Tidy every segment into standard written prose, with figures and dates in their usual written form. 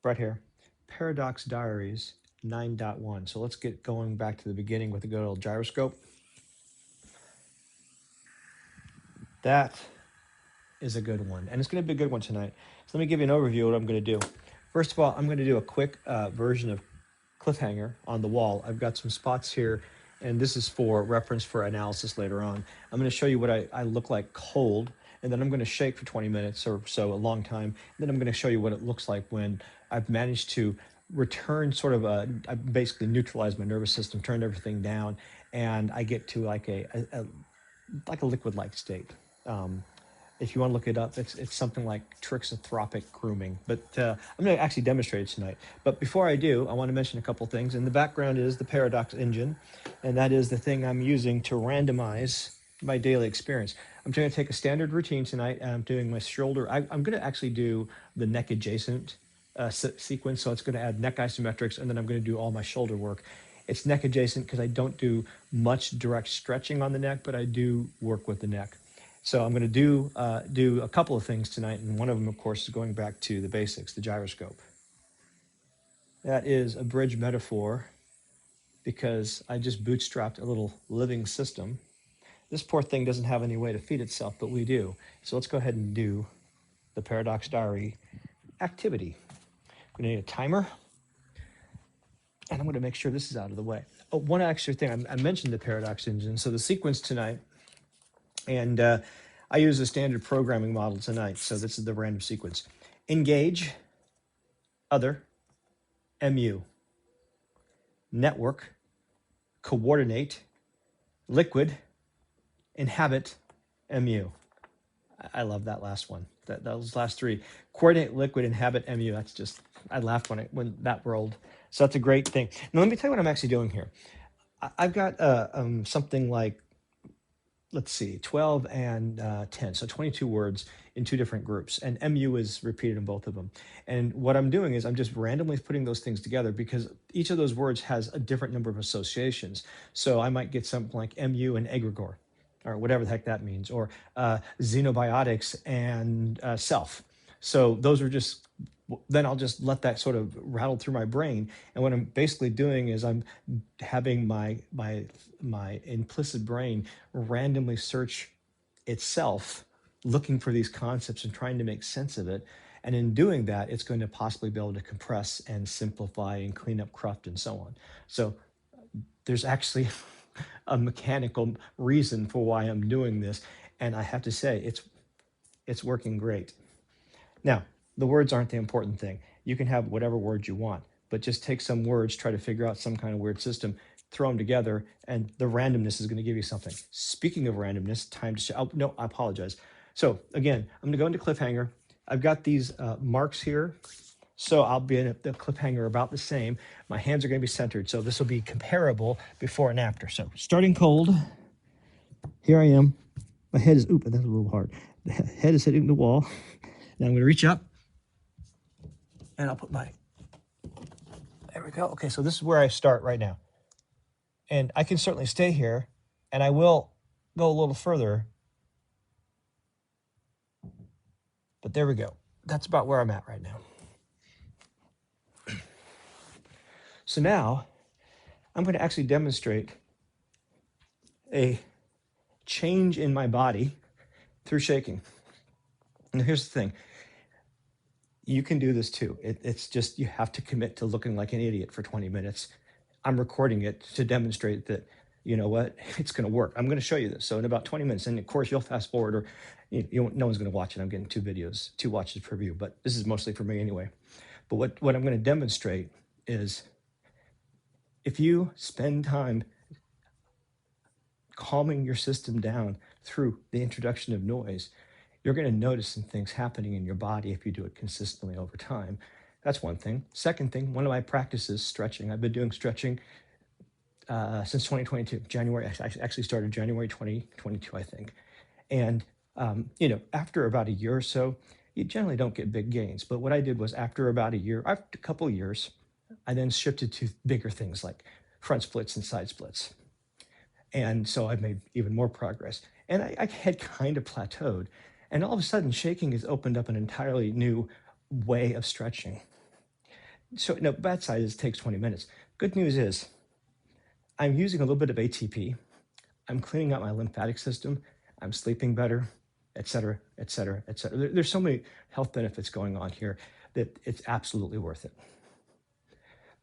right here, Paradox Diaries 9.1. So let's get going back to the beginning with the good old gyroscope. That is a good one, and it's going to be a good one tonight. So let me give you an overview of what I'm going to do. First of all, I'm going to do a quick version of cliffhanger on the wall. I've got some spots here, and this is for reference for analysis later on. I'm going to show you what I look like cold, and then I'm going to shake for 20 minutes or so, a long time. And then I'm going to show you what it looks like when I've managed to return sort of I basically neutralized my nervous system, turned everything down, and I get to like a liquid-like state. If you want to look it up, it's something like thixotropic grooming. But I'm going to actually demonstrate it tonight. But before I do, I want to mention a couple things. In the background is the Paradox engine, and that is the thing I'm using to randomize my daily experience. I'm going to take a standard routine tonight, and I'm doing my shoulder. I'm going to actually do the neck adjacent sequence, so it's going to add neck isometrics, and then I'm going to do all my shoulder work. It's neck adjacent because I don't do much direct stretching on the neck, but I do work with the neck. So I'm going to do a couple of things tonight, and one of them, of course, is going back to the basics, the gyroscope. That is a bridge metaphor because I just bootstrapped a little living system. This poor thing doesn't have any way to feed itself, but we do. So let's go ahead and do the Paradox Diary activity. I'm going to need a timer, and I'm going to make sure this is out of the way. Oh, one extra thing, I mentioned the Paradox engine. So the sequence tonight, and I use a standard programming model tonight, so this is the random sequence. Engage, other, MU, network, coordinate, liquid, inhabit, MU. I love that last one. Those last three. Coordinate, liquid, inhabit, MU. That's just, I laughed when that rolled. So that's a great thing. Now let me tell you what I'm actually doing here. I've got something like, let's see, 12 and 10, so 22 words in two different groups, and MU is repeated in both of them. And what I'm doing is I'm just randomly putting those things together because each of those words has a different number of associations. So I might get something like MU and Egregore, or whatever the heck that means, or xenobiotics and self. So those are just, then I'll just let that sort of rattle through my brain. And what I'm basically doing is I'm having my implicit brain randomly search itself, looking for these concepts and trying to make sense of it. And in doing that, it's going to possibly be able to compress and simplify and clean up cruft and so on. So there's actually a mechanical reason for why I'm doing this. And I have to say, it's working great. Now, the words aren't the important thing. You can have whatever words you want, but just take some words, try to figure out some kind of weird system, throw them together, and the randomness is going to give you something. Speaking of randomness, time to show. Oh, no, I apologize. So again, I'm going to go into cliffhanger. I've got these marks here. So I'll be in the cliffhanger about the same. My hands are going to be centered. So this will be comparable before and after. So starting cold, here I am. My head is, that's a little hard. The head is hitting the wall. Now I'm going to reach up and I'll put there we go. Okay, so this is where I start right now. And I can certainly stay here, and I will go a little further. But there we go. That's about where I'm at right now. So now I'm going to actually demonstrate a change in my body through shaking. And here's the thing. You can do this too. It's just you have to commit to looking like an idiot for 20 minutes. I'm recording it to demonstrate that, you know what, it's going to work. I'm going to show you this. So in about 20 minutes, and of course you'll fast forward, or no one's going to watch it. I'm getting two watches per view, but this is mostly for me anyway. But what I'm going to demonstrate is if you spend time calming your system down through the introduction of noise, you're going to notice some things happening in your body if you do it consistently over time. That's one thing. Second thing, one of my practices, stretching. I've been doing stretching since 2022, January. I actually started January 2022, I think. And, after about a year or so, you generally don't get big gains. But what I did was after about a couple of years, I then shifted to bigger things like front splits and side splits. And so I've made even more progress. And I had kind of plateaued. And all of a sudden, shaking has opened up an entirely new way of stretching. So no, bad side is it takes 20 minutes. Good news is I'm using a little bit of ATP. I'm cleaning out my lymphatic system. I'm sleeping better, et cetera, et cetera, et cetera. There's so many health benefits going on here that it's absolutely worth it.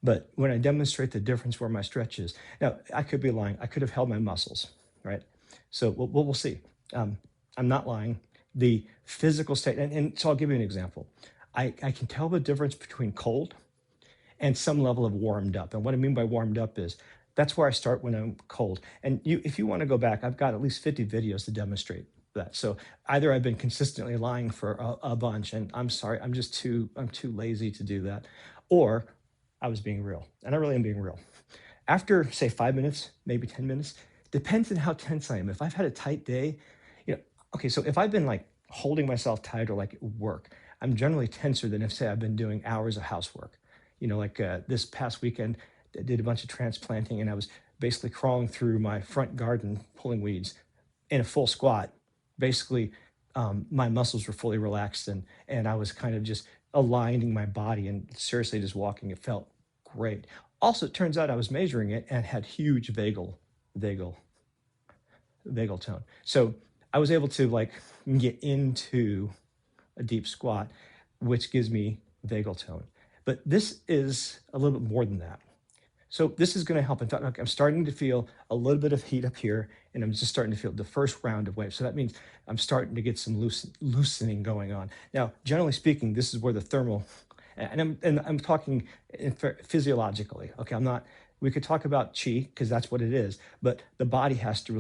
But when I demonstrate the difference where my stretch is, now I could be lying. I could have held my muscles, right? So we'll see. I'm not lying. The physical state, and so I'll give you an example. I can tell the difference between cold and some level of warmed up. And what I mean by warmed up is that's where I start when I'm cold. And if you want to go back, I've got at least 50 videos to demonstrate that. So either I've been consistently lying for a bunch, and I'm sorry, I'm too lazy to do that, or I was being real, and I really am being real. After say 5 minutes, maybe 10 minutes, depends on how tense I am. If I've had a tight day, okay, so if I've been like holding myself tight or like at work, I'm generally tenser than if say I've been doing hours of housework. Like this past weekend, I did a bunch of transplanting and I was basically crawling through my front garden, pulling weeds in a full squat. Basically, my muscles were fully relaxed and I was kind of just aligning my body and seriously just walking. It felt great. Also, it turns out I was measuring it and had huge vagal tone. So I was able to like get into a deep squat, which gives me vagal tone. But this is a little bit more than that. So this is going to help. In fact, I'm starting to feel a little bit of heat up here, and I'm just starting to feel the first round of waves. So that means I'm starting to get some loosening going on. Now, generally speaking, this is where the thermal, and I'm talking physiologically. Okay, we could talk about chi because that's what it is, but the body has to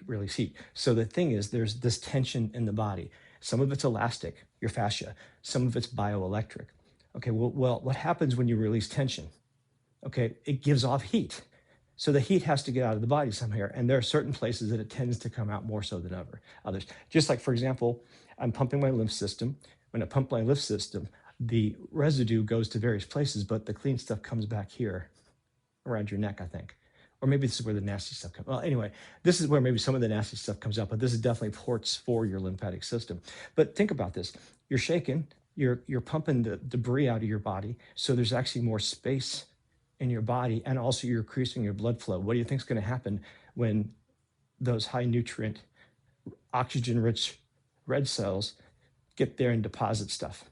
release heat. So the thing is, there's this tension in the body. Some of it's elastic, your fascia. Some of it's bioelectric. Okay, well, what happens when you release tension? Okay, it gives off heat. So the heat has to get out of the body somehow. And there are certain places that it tends to come out more so than others. Just like, for example, I'm pumping my lymph system. When I pump my lymph system, the residue goes to various places, but the clean stuff comes back here around your neck, I think. Or maybe this is where the nasty stuff comes. Well, anyway, this is where maybe some of the nasty stuff comes out, but this is definitely ports for your lymphatic system. But think about this. You're shaking, you're pumping the debris out of your body, so there's actually more space in your body, and also you're increasing your blood flow. What do you think is going to happen when those high nutrient, oxygen-rich red cells get there and deposit stuff?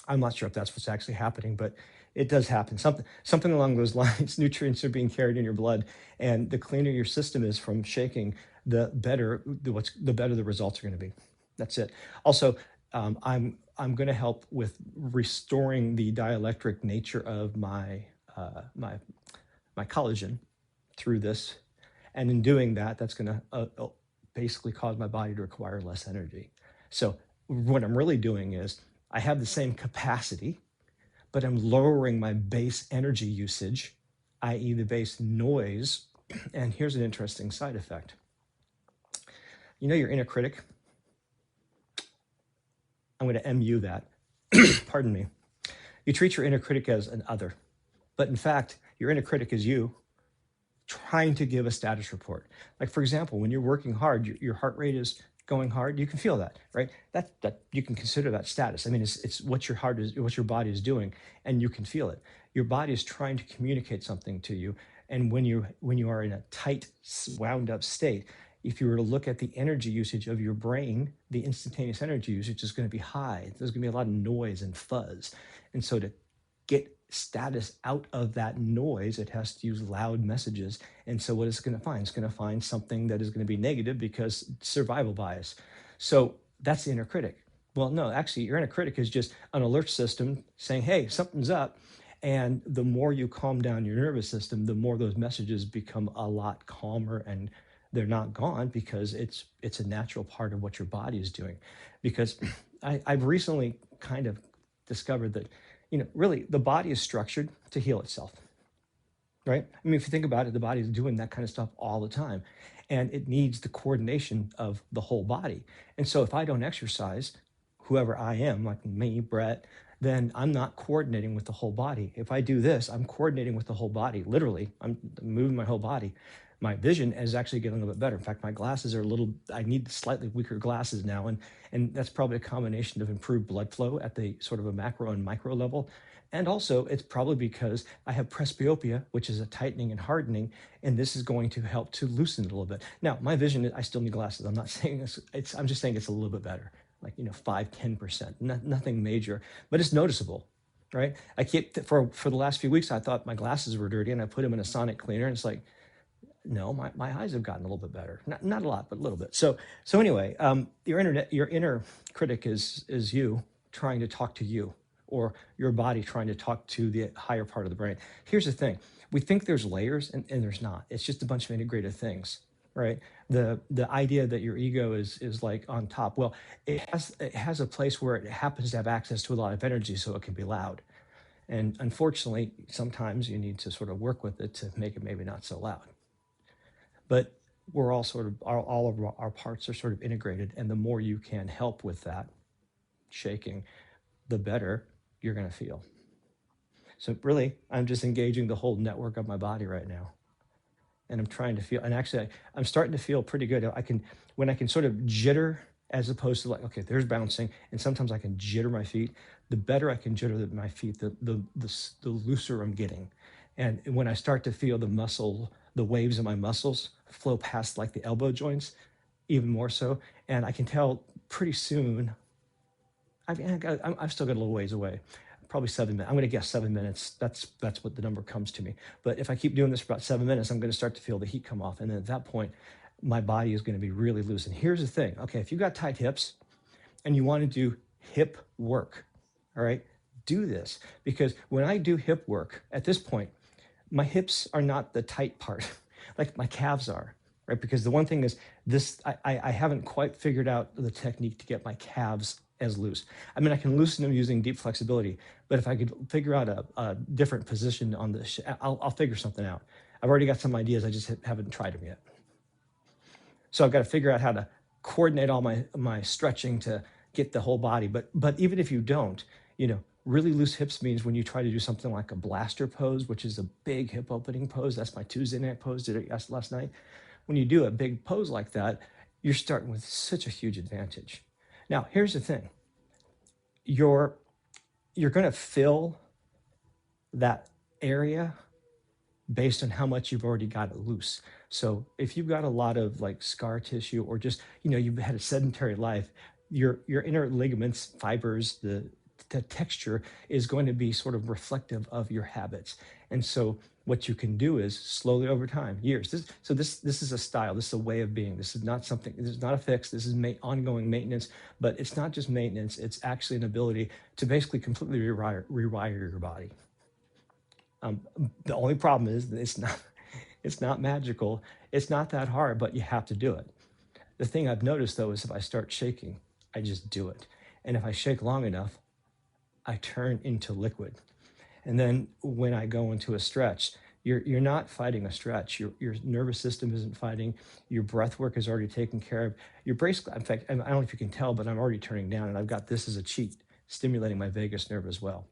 I'm not sure if that's what's actually happening, but it does happen. Something along those lines. Nutrients are being carried in your blood, and the cleaner your system is from shaking, the better the results are going to be. That's it. Also, I'm going to help with restoring the dielectric nature of my collagen through this, and in doing that, that's going to basically cause my body to require less energy. So what I'm really doing is I have the same capacity, but I'm lowering my base energy usage, i.e. the base noise. And here's an interesting side effect. Your inner critic, I'm going to MU that, pardon me. You treat your inner critic as an other, but in fact, your inner critic is you trying to give a status report. Like, for example, when you're working hard, your heart rate is going hard. You can feel that, right? That you can consider that status. I mean, it's what your body is doing, and you can feel it. Your body is trying to communicate something to you, and when you are in a tight, wound up state, if you were to look at the energy usage of your brain, the instantaneous energy usage is going to be high. There's going to be a lot of noise and fuzz, and so to get status out of that noise, it has to use loud messages. And so what is it going to find? It's going to find something that is going to be negative because survival bias. So that's the inner critic. Well, no, actually, your inner critic is just an alert system saying, hey, something's up. And the more you calm down your nervous system, the more those messages become a lot calmer, and they're not gone because it's a natural part of what your body is doing. Because I've recently kind of discovered that really, the body is structured to heal itself, right? I mean, if you think about it, the body is doing that kind of stuff all the time, and it needs the coordination of the whole body. And so if I don't exercise, whoever I am, like me, Brett, then I'm not coordinating with the whole body. If I do this, I'm coordinating with the whole body. Literally, I'm moving my whole body. My vision is actually getting a little bit better. In fact, my glasses are I need slightly weaker glasses now. And that's probably a combination of improved blood flow at the sort of a macro and micro level, And also, it's probably because I have presbyopia, which is a tightening and hardening, and this is going to help to loosen it a little bit. Now, my vision, I still need glasses. I'm not saying this, I'm just saying it's a little bit better, like, 5-10%, nothing major, but it's noticeable, right? I keep, for the last few weeks, I thought my glasses were dirty, and I put them in a sonic cleaner, and it's like, no, my eyes have gotten a little bit better. Not a lot, but a little bit. So anyway, your inner critic is you trying to talk to you, or your body trying to talk to the higher part of the brain. Here's the thing: we think there's layers, and there's not. It's just a bunch of integrated things, right? The idea that your ego is like on top. Well, it has a place where it happens to have access to a lot of energy, so it can be loud. And unfortunately, sometimes you need to sort of work with it to make it maybe not so loud. But we're all sort of, all of our parts are sort of integrated. And the more you can help with that shaking, the better you're going to feel. So really, I'm just engaging the whole network of my body right now. And I'm trying to feel, and actually I'm starting to feel pretty good. When I can sort of jitter, as opposed to like, okay, there's bouncing, and sometimes I can jitter my feet. The better I can jitter my feet, the looser I'm getting. And when I start to feel the waves of my muscles flow past like the elbow joints, even more so, and I can tell pretty soon. I've still got a little ways away, probably 7 minutes. I'm going to guess 7 minutes. That's what the number comes to me. But if I keep doing this for about 7 minutes, I'm going to start to feel the heat come off, and then at that point, my body is going to be really loose. And here's the thing: okay, if you've got tight hips and you want to do hip work, all right, do this, because when I do hip work at this point, my hips are not the tight part, like my calves are, right? Because the one thing is this: I haven't quite figured out the technique to get my calves as loose. I mean, I can loosen them using deep flexibility, but if I could figure out a different position on this, I'll figure something out. I've already got some ideas, I just haven't tried them yet. So I've got to figure out how to coordinate all my stretching to get the whole body. But even if you don't, really loose hips means when you try to do something like a blaster pose, which is a big hip opening pose. That's my Tuesday night pose, did it last night. When you do a big pose like that, you're starting with such a huge advantage. Now, here's the thing. You're going to fill that area based on how much you've already got it loose. So if you've got a lot of like scar tissue, or just, you've had a sedentary life, your inner ligaments, fibers, the texture is going to be sort of reflective of your habits. And so what you can do is slowly over time, years. This is a style. This is a way of being. This is not something. This is not a fix. This is ongoing maintenance. But it's not just maintenance. It's actually an ability to basically completely rewire your body. The only problem is that it's not magical. It's not that hard, but you have to do it. The thing I've noticed though is if I start shaking, I just do it. And if I shake long enough, I turn into liquid. And then when I go into a stretch, you're not fighting a stretch. Your nervous system isn't fighting. Your breath work is already taken care of. Your brace, in fact, I don't know if you can tell, but I'm already turning down, and I've got this as a cheat, stimulating my vagus nerve as well.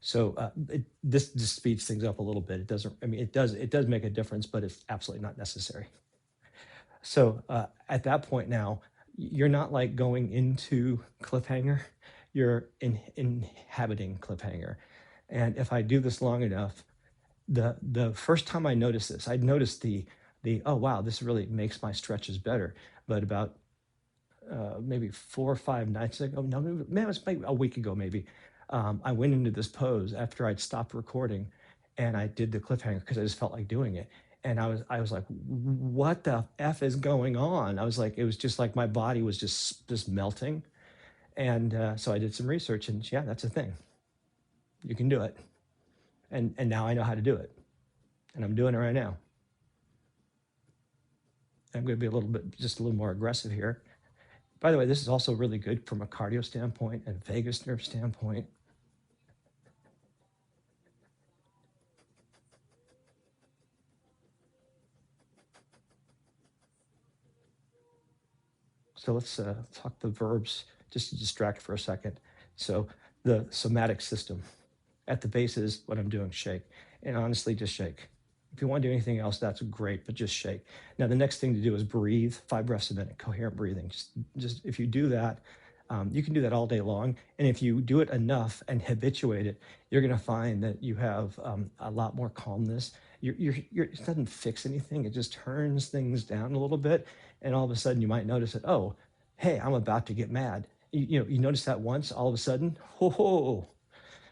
So this just speeds things up a little bit. It doesn't. I mean, it does make a difference, but it's absolutely not necessary. So at that point now, you're not like going into cliffhanger. You're inhabiting cliffhanger. And if I do this long enough, the first time I noticed this, I'd noticed the oh wow, this really makes my stretches better. But about maybe 4 or 5 nights ago, no, maybe it was maybe a week ago, maybe, I went into this pose after I'd stopped recording, and I did the cliffhanger because I just felt like doing it. And I was like, what the F is going on? I was like, it was just like my body was just melting. And so I did some research, and yeah, that's a thing. You can do it. And now I know how to do it. And I'm doing it right now. I'm going to be just a little more aggressive here. By the way, this is also really good from a cardio standpoint and vagus nerve standpoint. So let's talk the verbs just to distract for a second. So the somatic system at the base is what I'm doing, shake. And honestly, just shake. If you want to do anything else, that's great, but just shake. Now, the next thing to do is breathe, 5 breaths a minute, coherent breathing. Just if you do that, You can do that all day long. And if you do it enough and habituate it, you're going to find that you have a lot more calmness. It doesn't fix anything. It just turns things down a little bit. And all of a sudden you might notice that, oh, hey, I'm about to get mad. You notice that once, all of a sudden, ho, ho.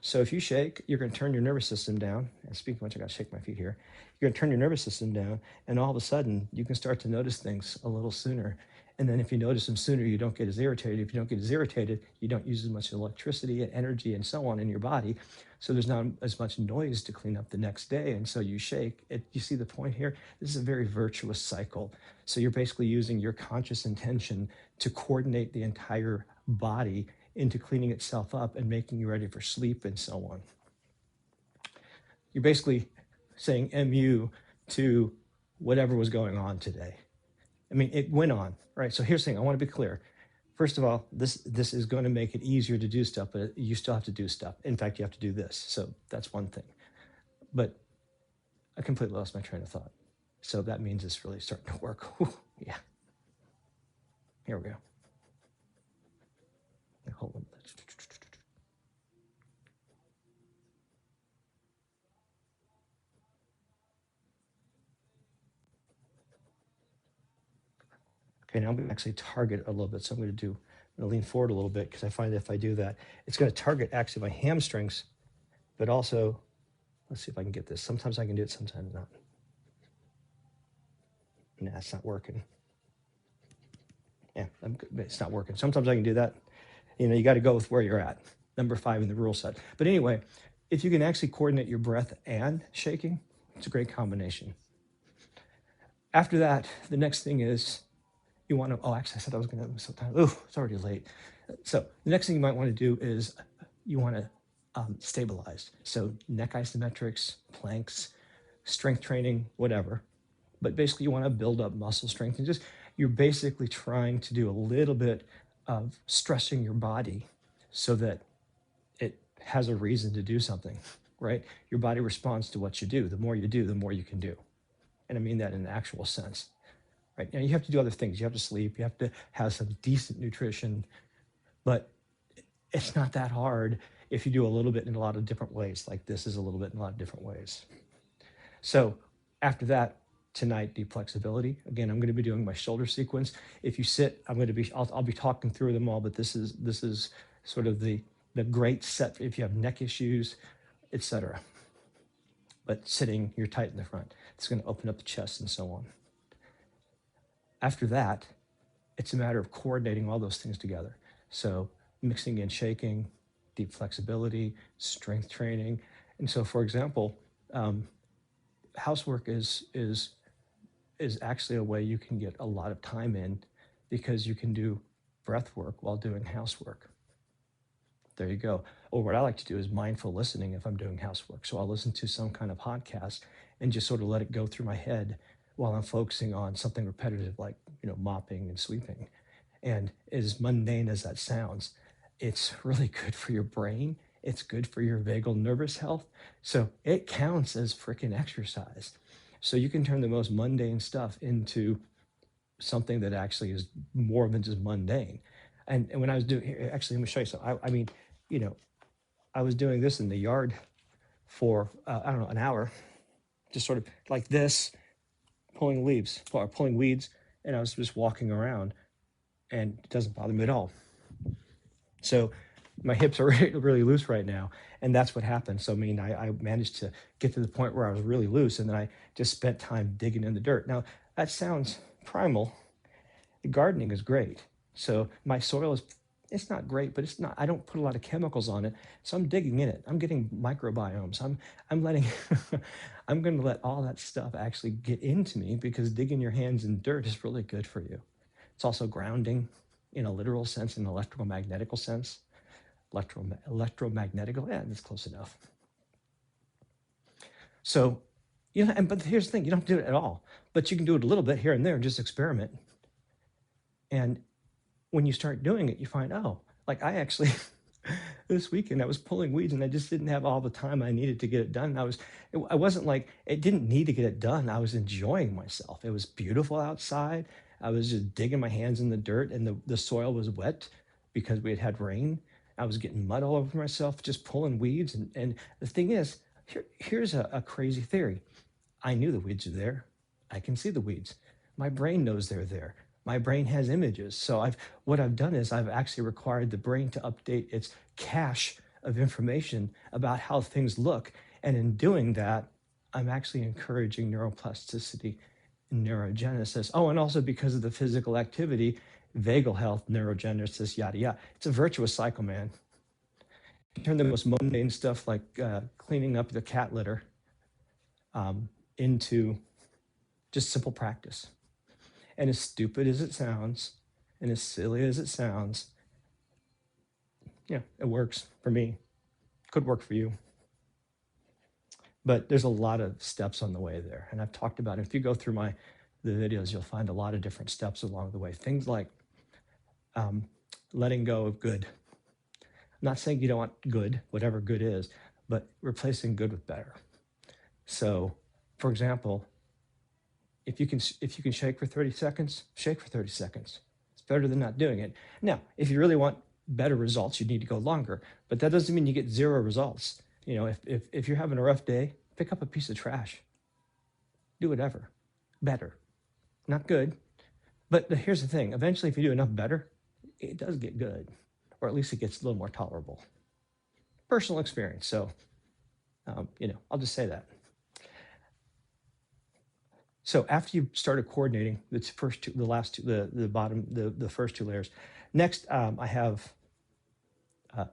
So if you shake, you're going to turn your nervous system down. And speaking of which, I got to shake my feet here. You're going to turn your nervous system down, and all of a sudden, you can start to notice things a little sooner. And then if you notice them sooner, you don't get as irritated. If you don't get as irritated, you don't use as much electricity and energy and so on in your body. So there's not as much noise to clean up the next day. And so you shake. You see the point here? This is a very virtuous cycle. So you're basically using your conscious intention to coordinate the entire body into cleaning itself up and making you ready for sleep and so on. You're basically saying MU to whatever was going on today. I mean, it went on, right? So here's the thing, I want to be clear. First of all, this is going to make it easier to do stuff, but you still have to do stuff. In fact, you have to do this. So that's one thing. But I completely lost my train of thought. So that means it's really starting to work. Whew, yeah. Here we go. Hold on. Okay, now I'm going to actually target a little bit. So I'm going to lean forward a little bit because I find that if I do that, it's going to target actually my hamstrings, but also, let's see if I can get this. Sometimes I can do it, sometimes not. Nah, it's not working. Yeah, it's not working. Sometimes I can do that. You got to go with where you're at. Number 5 in the rule set. But anyway, if you can actually coordinate your breath and shaking, it's a great combination. After that, the next thing is you want to, actually I said I was going to sometime. Oh, it's already late. So the next thing you might want to do is you want to stabilize. So neck isometrics, planks, strength training, whatever. But basically you want to build up muscle strength and you're basically trying to do a little bit of stressing your body so that it has a reason to do something, right? Your body responds to what you do. The more you do, the more you can do. And I mean that in an actual sense, right? Now you have to do other things. You have to sleep, you have to have some decent nutrition, but it's not that hard if you do a little bit in a lot of different ways, like this is a little bit in a lot of different ways. So after that, tonight, deep flexibility. Again, I'm going to be doing my shoulder sequence. If you sit, I'll be talking through them all, but this is sort of the great set if you have neck issues, etc. But sitting, you're tight in the front. It's going to open up the chest and so on. After that, it's a matter of coordinating all those things together. So mixing in shaking, deep flexibility, strength training. And so, for example, housework is actually a way you can get a lot of time in because you can do breath work while doing housework. There you go. Or what I like to do is mindful listening if I'm doing housework. So I'll listen to some kind of podcast and just sort of let it go through my head while I'm focusing on something repetitive like, mopping and sweeping. And as mundane as that sounds, it's really good for your brain. It's good for your vagal nervous health. So it counts as freaking exercise. So you can turn the most mundane stuff into something that actually is more than just mundane. And when I was doing, actually, let me show you something. I was doing this in the yard for, an hour, just sort of like this, pulling weeds. And I was just walking around and it doesn't bother me at all. So my hips are really loose right now. And that's what happened. So, I managed to get to the point where I was really loose and then I just spent time digging in the dirt. Now, that sounds primal. The gardening is great. So my soil it's not great, but I don't put a lot of chemicals on it. So I'm digging in it. I'm getting microbiomes. I'm letting, I'm going to let all that stuff actually get into me because digging your hands in dirt is really good for you. It's also grounding in a literal sense, in an electromagnetical sense. Electromagnetical, that's close enough. So, but here's the thing, you don't have to do it at all, but you can do it a little bit here and there and just experiment. And when you start doing it, you find, like I actually, this weekend I was pulling weeds and I just didn't have all the time I needed to get it done. I wasn't like, it didn't need to get it done. I was enjoying myself. It was beautiful outside. I was just digging my hands in the dirt and the soil was wet, because we had rain. I was getting mud all over myself, just pulling weeds. And the thing is, here's a crazy theory. I knew the weeds are there. I can see the weeds. My brain knows they're there. My brain has images. So what I've done is I've actually required the brain to update its cache of information about how things look. And in doing that, I'm actually encouraging neuroplasticity and neurogenesis. Oh, and also because of the physical activity, vagal health, neurogenesis, yada, yada. It's a virtuous cycle, man. You turn the most mundane stuff like cleaning up the cat litter into just simple practice. And as stupid as it sounds, and as silly as it sounds, it works for me. Could work for you. But there's a lot of steps on the way there. And I've talked about it. If you go through the videos, you'll find a lot of different steps along the way. Things like letting go of good. I'm not saying you don't want good, whatever good is, but replacing good with better. So, for example, if you can shake for 30 seconds, shake for 30 seconds. It's better than not doing it. Now, if you really want better results, you need to go longer, but that doesn't mean you get zero results. If you're having a rough day, pick up a piece of trash. Do whatever. Better. Not good. But here's the thing. Eventually, if you do enough better, it does get good, or at least it gets a little more tolerable. Personal experience. So, I'll just say that. So after you started coordinating the first two, the last two, the bottom, the first two layers, next I have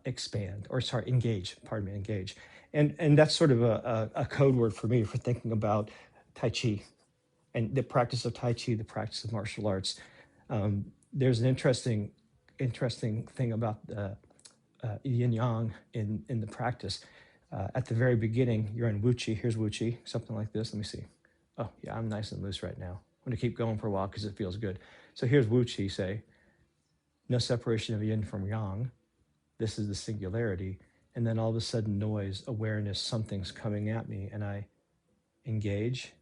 engage. Pardon me, engage, and that's sort of a code word for me for thinking about Tai Chi, and the practice of Tai Chi, the practice of martial arts. There's an interesting thing about yin yang in the practice. At the very beginning, you're in Wu Chi. Here's Wu Chi, something like this. Let me see. Oh, yeah, I'm nice and loose right now. I'm going to keep going for a while because it feels good. So here's Wu Chi, say, no separation of yin from yang. This is the singularity. And then all of a sudden, noise, awareness, something's coming at me, and I engage.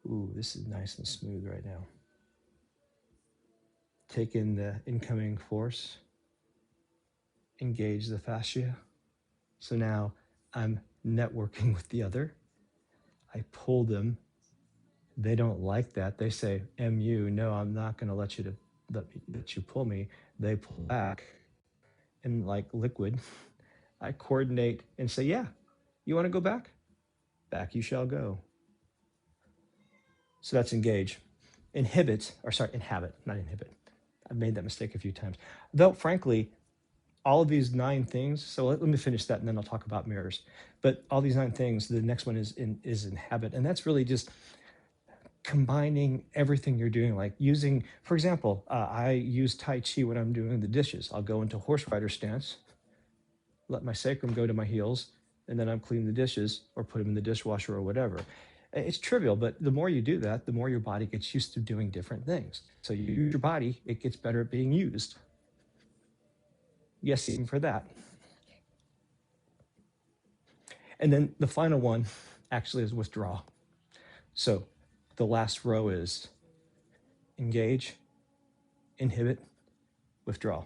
Ooh, this is nice and smooth right now. Take in the incoming force. Engage the fascia. So now I'm networking with the other. I pull them. They don't like that. They say, MU, no, I'm not going to let you pull me. They pull back. And like liquid, I coordinate and say, yeah, you want to go back? Back you shall go. So that's engage. Inhabit, not inhibit. I've made that mistake a few times. Though, frankly, all of these 9 things, so let me finish that and then I'll talk about mirrors. But all these 9 things, the next one is inhabit. And that's really just combining everything you're doing, like using, for example, I use Tai Chi when I'm doing the dishes. I'll go into horse rider stance, let my sacrum go to my heels, and then I'm cleaning the dishes or put them in the dishwasher or whatever. It's trivial, but the more you do that, the more your body gets used to doing different things. So you use your body, it gets better at being used. Yes, even for that. And then the final one actually is withdraw. So the last row is engage, inhibit, withdraw.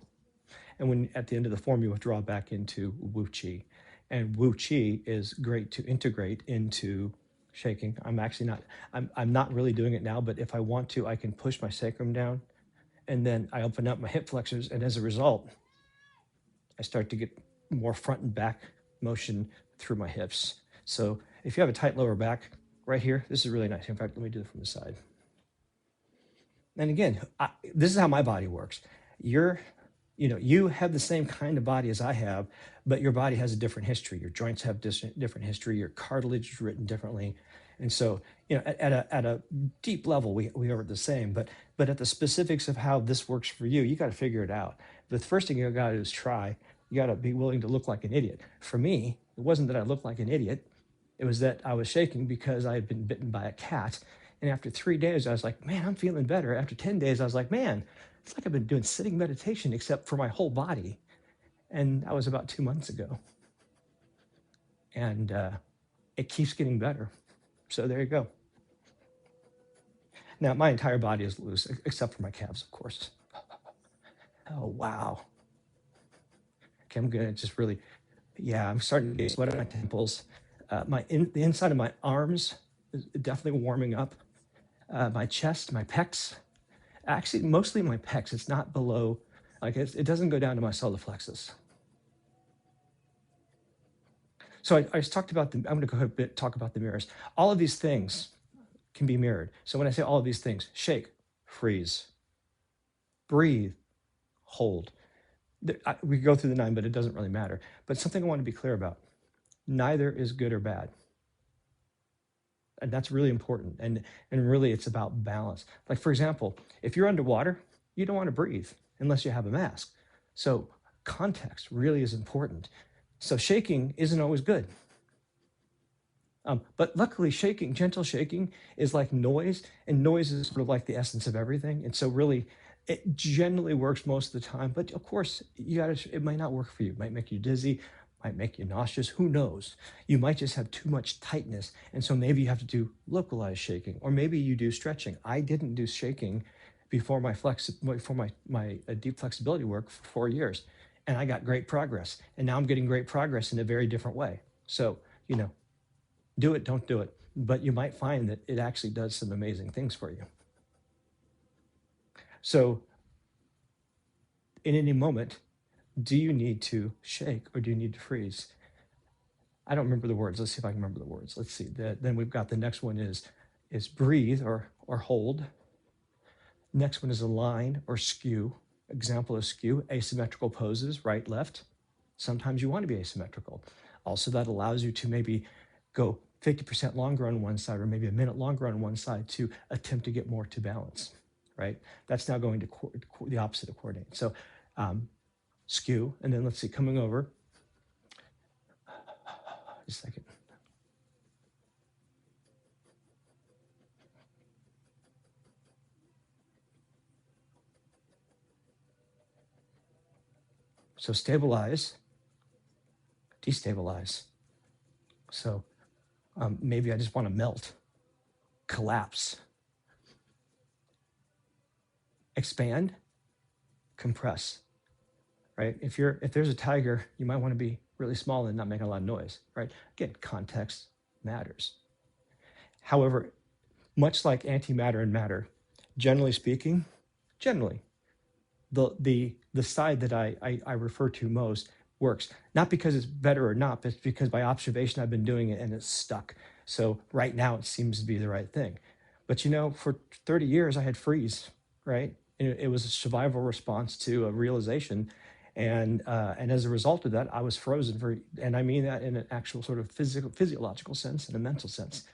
And when at the end of the form, you withdraw back into Wu Chi. And Wu Chi is great to integrate into shaking. I'm not really doing it now, but if I want to, I can push my sacrum down and then I open up my hip flexors. And as a result, I start to get more front and back motion through my hips. So if you have a tight lower back right here, this is really nice. In fact, let me do it from the side. And again, this is how my body works. You have the same kind of body as I have, but your body has a different history. Your joints have different history. Your cartilage is written differently. And so, at a deep level, we are the same, but at the specifics of how this works for you, you got to figure it out. The first thing you got to do is try. You got to be willing to look like an idiot. For me, it wasn't that I looked like an idiot. It was that I was shaking because I had been bitten by a cat. And after 3 days, I was like, man, I'm feeling better. After 10 days, I was like, man, it's like I've been doing sitting meditation except for my whole body. And that was about 2 months ago. And it keeps getting better. So there you go. Now, my entire body is loose, except for my calves, of course. Oh, wow. Okay, I'm gonna just really, yeah, I'm starting to get sweat on my temples. The inside of my arms is definitely warming up. My chest, my pecs, actually mostly my pecs. It's not below, like it doesn't go down to my solar plexus. So I just talked about I'm gonna go ahead and talk about the mirrors. All of these things can be mirrored. So when I say all of these things, shake, freeze, breathe, hold. We could go through the 9, but it doesn't really matter. But something I want to be clear about, neither is good or bad. And that's really important. And really it's about balance. Like for example, if you're underwater, you don't want to breathe unless you have a mask. So context really is important. So shaking isn't always good. But luckily shaking, gentle shaking is like noise, and noise is sort of like the essence of everything. And so really it generally works most of the time, but of course it might not work for you. It might make you dizzy, might make you nauseous, who knows? You might just have too much tightness. And so maybe you have to do localized shaking, or maybe you do stretching. I didn't do shaking before my deep flexibility work for 4 years. And I got great progress. And now I'm getting great progress in a very different way. So, do it, don't do it. But you might find that it actually does some amazing things for you. So in any moment, do you need to shake or do you need to freeze? I don't remember the words. Let's see if I can remember the words. Let's see. Then we've got the next one is breathe or hold. Next one is align or skew. Example of skew, asymmetrical poses, right, left. Sometimes you want to be asymmetrical. Also, that allows you to maybe go 50% longer on one side or maybe a minute longer on one side to attempt to get more to balance, right? That's now going to the opposite of coordinate. So skew, and then let's see, coming over. Just a second. So stabilize, destabilize. So maybe I just want to melt, collapse, expand, compress, right? If there's a tiger, you might want to be really small and not make a lot of noise, right? Again, context matters. However, much like antimatter and matter, generally speaking, the side that I refer to most works, not because it's better or not, but because by observation I've been doing it and it's stuck. So right now it seems to be the right thing. But for 30 years I had freeze, right? And it was a survival response to a realization. And as a result of that, I was frozen and I mean that in an actual sort of physiological sense and a mental sense.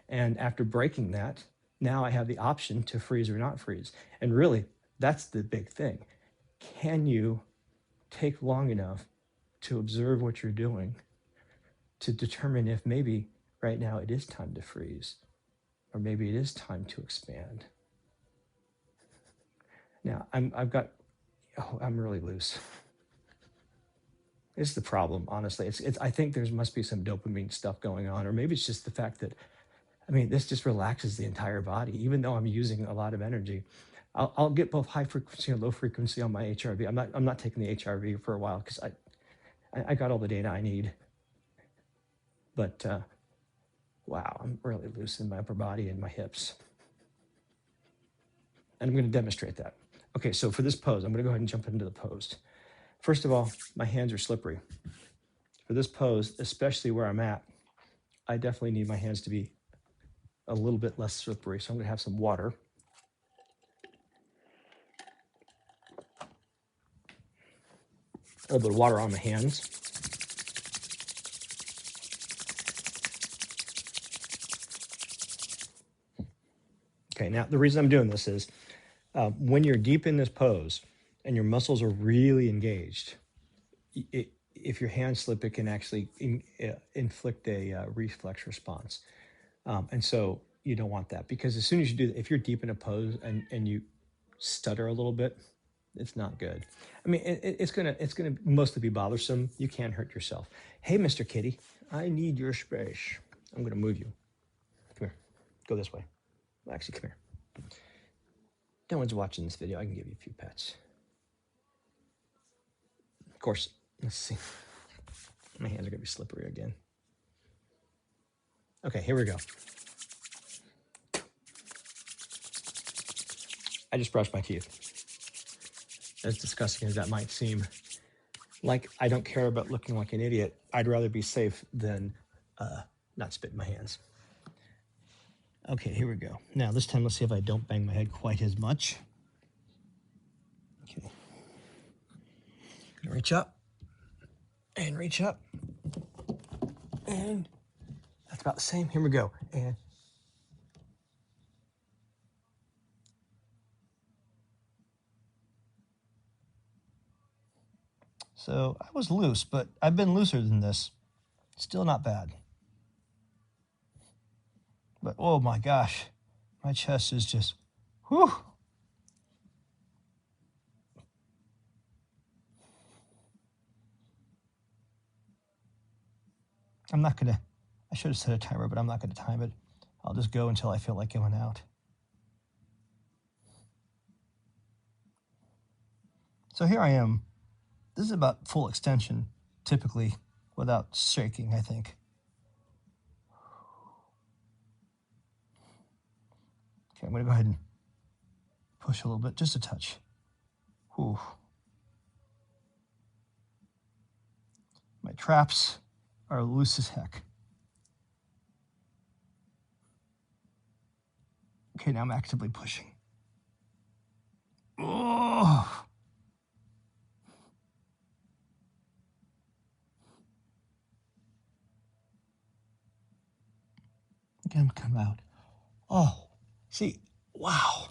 And after breaking that, now I have the option to freeze or not freeze. And really, that's the big thing. Can you take long enough to observe what you're doing to determine if maybe right now it is time to freeze, or maybe it is time to expand? Now, I'm really loose. It's the problem, honestly. I think there must be some dopamine stuff going on, or maybe it's just the fact that, this just relaxes the entire body, even though I'm using a lot of energy. I'll get both high frequency and low frequency on my HRV. I'm not taking the HRV for a while because I got all the data I need. But wow, I'm really loose in my upper body and my hips. And I'm going to demonstrate that. Okay, so for this pose, I'm going to go ahead and jump into the pose. First of all, my hands are slippery. For this pose, especially where I'm at, I definitely need my hands to be a little bit less slippery. So I'm going to have some water. A little bit of water on my hands. Okay, now the reason I'm doing this is when you're deep in this pose and your muscles are really engaged, if your hands slip, it can actually inflict a reflex response. And so you don't want that, because as soon as you do, if you're deep in a pose and you stutter a little bit, it's not good. It's gonna mostly be bothersome. You can't hurt yourself. Hey, Mr. Kitty, I need your space. I'm gonna move you. Come here. Go this way. Actually, come here. No one's watching this video. I can give you a few pets. course, let's see. My hands are going to be slippery again. Okay, here we go. I just brushed my teeth. As disgusting as that might seem, like I don't care about looking like an idiot. I'd rather be safe than not spit in my hands. Okay, here we go. Now, this time, let's see if I don't bang my head quite as much. Okay. Gonna reach up and reach up. And that's about the same. Here we go. And so I was loose, but I've been looser than this. Still not bad. But oh my gosh, my chest is just, whew. I'm not gonna, I should have set a timer, but I'm not gonna time it. I'll just go until I feel like going out. So here I am. This is about full extension, typically, without shaking, I think. Okay, I'm gonna go ahead and push a little bit, just a touch. Whew. My traps are loose as heck. Okay, now I'm actively pushing. Oh! Again, come out. Oh, see, wow.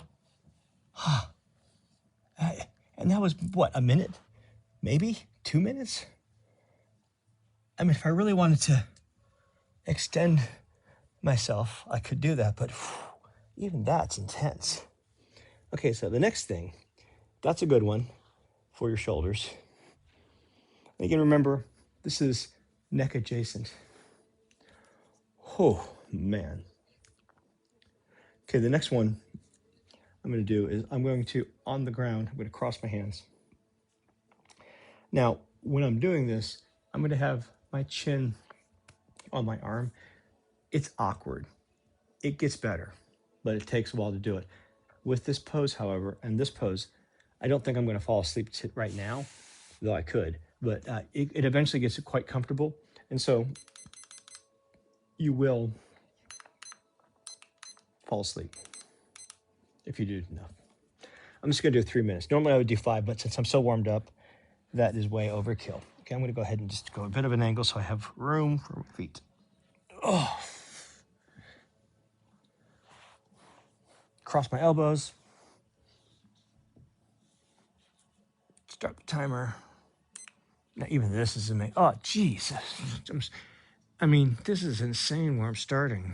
And that was, what, a minute? Maybe 2 minutes? I mean, if I really wanted to extend myself, I could do that, but whew, even that's intense. Okay, so the next thing, that's a good one for your shoulders. And again, remember, this is neck adjacent. Oh, man. Okay, the next one I'm going to do is I'm going to, on the ground, I'm going to cross my hands. Now, when I'm doing this, I'm going to have my chin on my arm. It's awkward. It gets better, but it takes a while to do it. With this pose, however, and this pose, I don't think I'm going to fall asleep right now, though I could, but it eventually gets quite comfortable. And so you will fall asleep if you do enough. I'm just going to do 3 minutes. Normally I would do 5, but since I'm so warmed up, that is way overkill. Okay, I'm going to go ahead and just go a bit of an angle so I have room for my feet. Oh. Cross my elbows. Start the timer. Now, even this is amazing. Oh, Jesus. I mean, this is insane where I'm starting.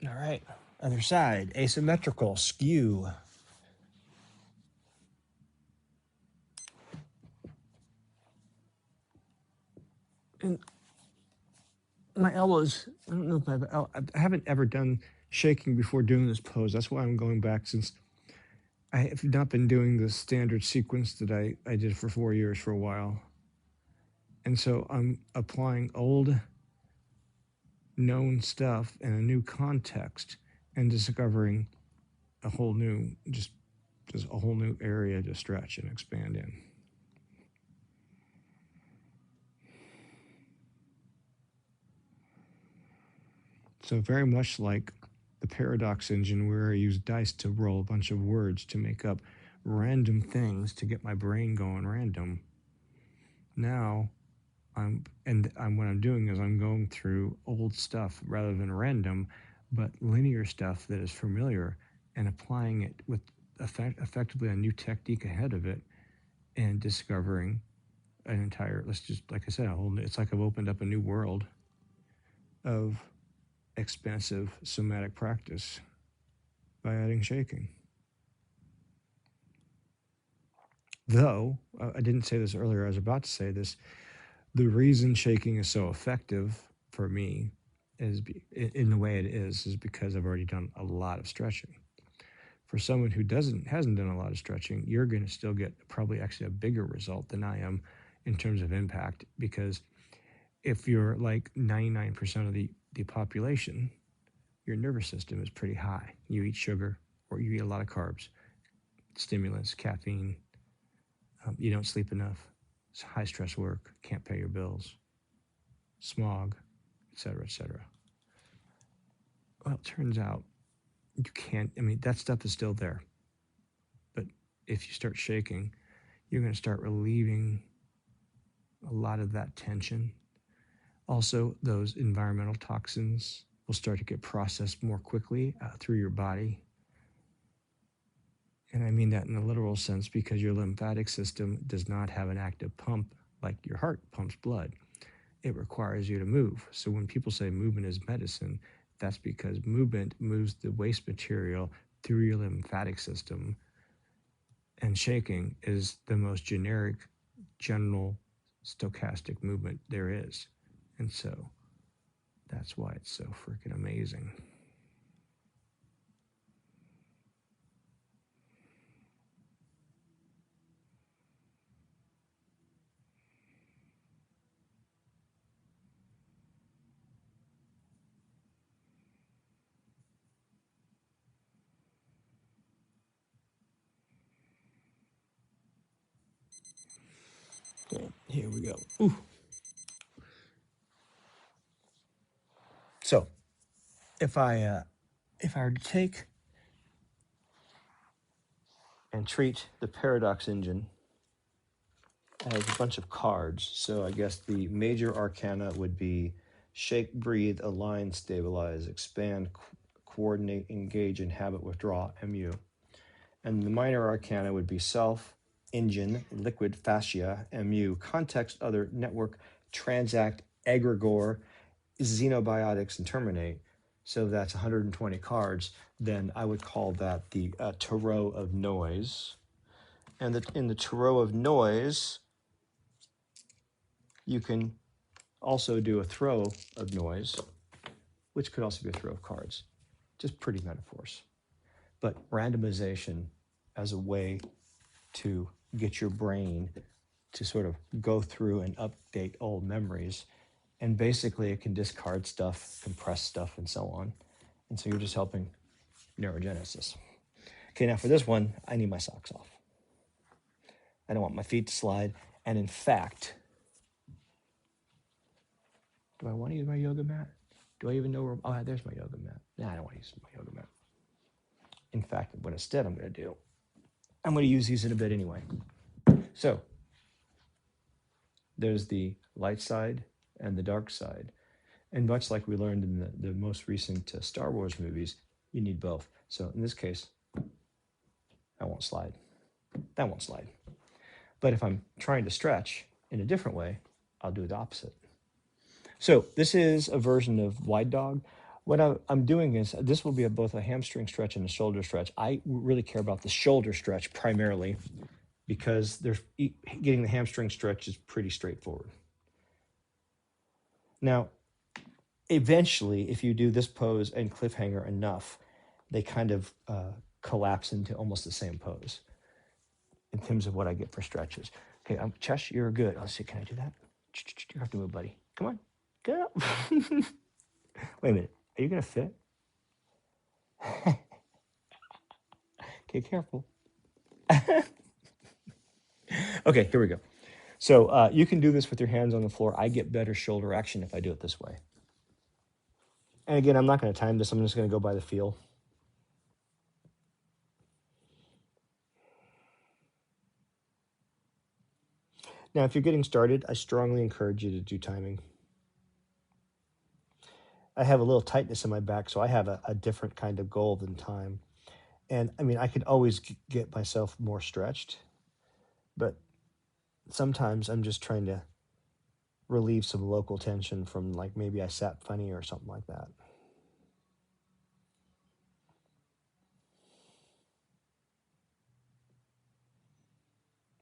All right, other side, asymmetrical, skew. And my elbows, I don't know if I haven't ever done shaking before doing this pose. That's why I'm going back, since I have not been doing the standard sequence that I did for 4 years for a while. And so I'm applying old known stuff in a new context and discovering a whole new, just a whole new area to stretch and expand in. So very much like the paradox engine, where I use dice to roll a bunch of words to make up random things to get my brain going random. Now what I'm doing is I'm going through old stuff rather than random, but linear stuff that is familiar, and applying it with effectively a new technique ahead of it, and discovering an entire, let's just, like I said, it's like I've opened up a new world of expansive somatic practice by adding shaking. Though, I didn't say this earlier, I was about to say this, the reason shaking is so effective for me is in the way it is because I've already done a lot of stretching. For someone who hasn't done a lot of stretching, you're going to still get probably actually a bigger result than I am in terms of impact, because if you're like 99% of the population, your nervous system is pretty high. You eat sugar, or you eat a lot of carbs, stimulants, caffeine, you don't sleep enough, it's high stress work, can't pay your bills, smog, etc., etc. Well, it turns out you can't, that stuff is still there. But if you start shaking, you're going to start relieving a lot of that tension. Also, those environmental toxins will start to get processed more quickly through your body. And I mean that in a literal sense, because your lymphatic system does not have an active pump like your heart pumps blood. It requires you to move. So when people say movement is medicine, that's because movement moves the waste material through your lymphatic system. And shaking is the most generic, general, stochastic movement there is. And so that's why it's so freaking amazing. Okay, here we go. Ooh. So if I were to take and treat the paradox engine as a bunch of cards, so I guess the major arcana would be shake, breathe, align, stabilize, expand, coordinate, engage, inhabit, withdraw, mu. And the minor arcana would be self, engine, liquid, fascia, mu, context, other, network, transact, egregore, xenobiotics, and terminate. So that's 120 cards. Then I would call that the tarot of noise. And in the tarot of noise, you can also do a throw of noise, which could also be a throw of cards. Just pretty metaphors. But randomization as a way to get your brain to sort of go through and update old memories. And basically it can discard stuff, compress stuff, and so on. And so you're just helping neurogenesis. Okay, now for this one, I need my socks off. I don't want my feet to slide. And in fact, do I want to use my yoga mat? Do I even know where? Oh, there's my yoga mat. Nah, I don't want to use my yoga mat. In fact, what instead I'm going to do, I'm going to use these in a bit anyway. So there's the light side and the dark side. And much like we learned in the most recent Star Wars movies, you need both. So in this case, that won't slide. That won't slide. But if I'm trying to stretch in a different way, I'll do the opposite. So this is a version of Wide Dog. What I'm doing is, this will be both a hamstring stretch and a shoulder stretch. I really care about the shoulder stretch primarily because getting the hamstring stretch is pretty straightforward. Now, eventually, if you do this pose and cliffhanger enough, they kind of collapse into almost the same pose in terms of what I get for stretches. Okay, Chesh, you're good. Let's see, can I do that? You have to move, buddy. Come on, get up. Wait a minute, are you gonna fit? Okay, careful. Okay, here we go. So you can do this with your hands on the floor. I get better shoulder action if I do it this way. And again, I'm not going to time this. I'm just going to go by the feel. Now, if you're getting started, I strongly encourage you to do timing. I have a little tightness in my back, so I have a different kind of goal than time. And I mean, I could always get myself more stretched, but sometimes I'm just trying to relieve some local tension from, like, maybe I sat funny or something like that.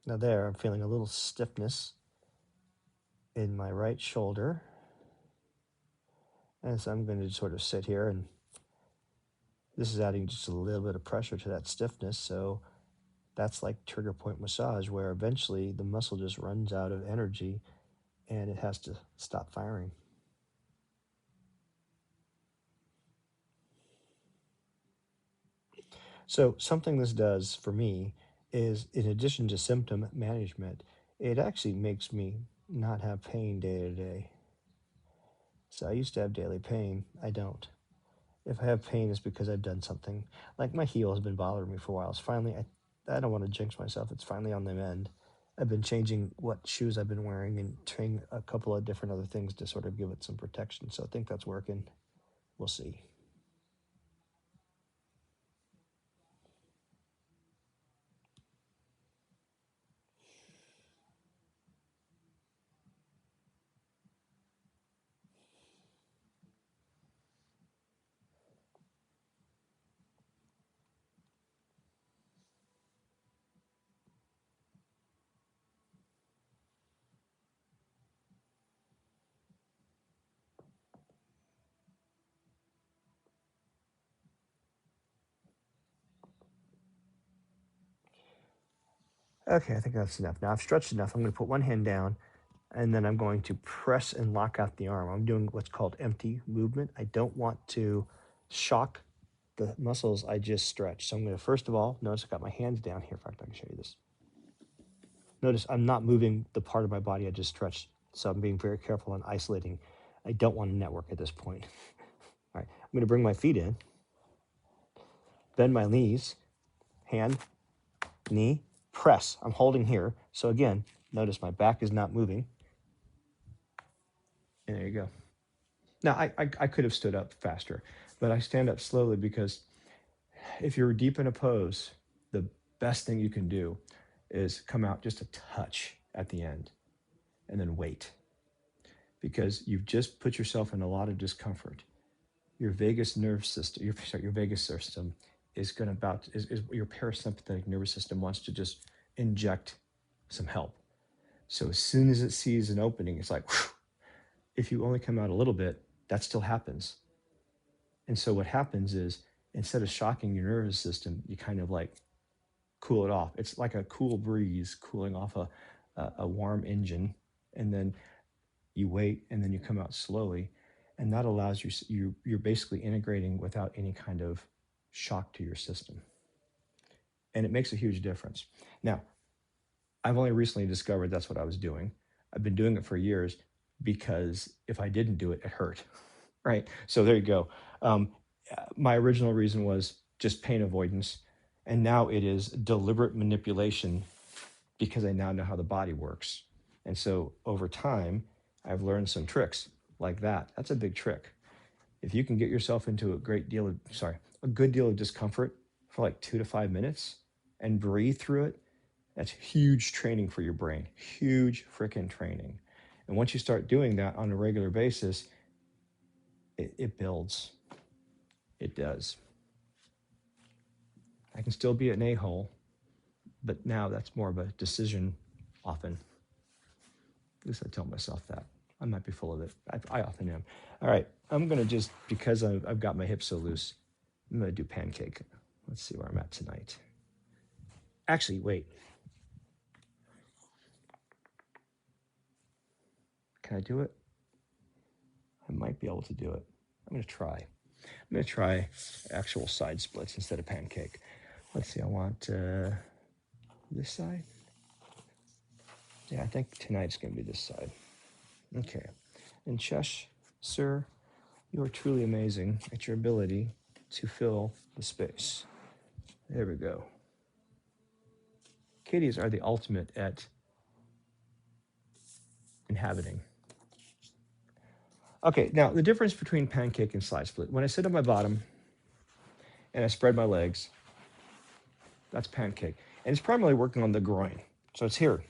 Now there, I'm feeling a little stiffness in my right shoulder. And so I'm going to sort of sit here, and this is adding just a little bit of pressure to that stiffness. So that's like trigger point massage, where eventually the muscle just runs out of energy and it has to stop firing. So something this does for me is, in addition to symptom management, it actually makes me not have pain day to day. So I used to have daily pain. I don't. If I have pain, it's because I've done something. Like my heel has been bothering me for a while. It's finally, I don't want to jinx myself. It's finally on the mend. I've been changing what shoes I've been wearing and trying a couple of different other things to sort of give it some protection. So I think that's working. We'll see. Okay, I think that's enough. Now I've stretched enough. I'm going to put one hand down, and then I'm going to press and lock out the arm. I'm doing what's called empty movement. I don't want to shock the muscles I just stretched. So I'm going to, first of all, notice I got my hands down here. In fact, I can show you this. Notice I'm not moving the part of my body I just stretched. So I'm being very careful on isolating. I don't want to network at this point. All right, I'm going to bring my feet in, bend my knees, hand, knee, press. I'm holding here. So again, notice my back is not moving. And there you go. Now, I could have stood up faster, but I stand up slowly because if you're deep in a pose, the best thing you can do is come out just a touch at the end and then wait, because you've just put yourself in a lot of discomfort. Your vagus nerve system, your vagus system is your parasympathetic nervous system wants to just inject some help. So as soon as it sees an opening, it's like, whew. If you only come out a little bit, that still happens. And so what happens is, instead of shocking your nervous system, you kind of like cool it off. It's like a cool breeze cooling off a warm engine. And then you wait, and then you come out slowly. And that allows you're basically integrating without any kind of shock to your system. And it makes a huge difference. Now, I've only recently discovered that's what I was doing. I've been doing it for years, because if I didn't do it, it hurt. Right. So there you go. My original reason was just pain avoidance. And now it is deliberate manipulation, because I now know how the body works. And so over time, I've learned some tricks like that. That's a big trick. If you can get yourself into a good deal of discomfort for like 2 to 5 minutes and breathe through it, that's huge training for your brain, huge freaking training. And once you start doing that on a regular basis, it builds. It does. I can still be an a-hole, but now that's more of a decision often. At least I tell myself that. I might be full of it. I often am. All right, I'm going to just, because I've got my hips so loose, I'm going to do pancake. Let's see where I'm at tonight. Actually, wait. Can I do it? I might be able to do it. I'm going to try. I'm going to try actual side splits instead of pancake. Let's see, I want this side. Yeah, I think tonight's going to be this side. Okay. And Chesh, sir, you are truly amazing at your ability to fill the space. There we go. Kitties are the ultimate at inhabiting. Okay, now the difference between pancake and side split. When I sit on my bottom and I spread my legs, that's pancake. And it's primarily working on the groin. So it's here.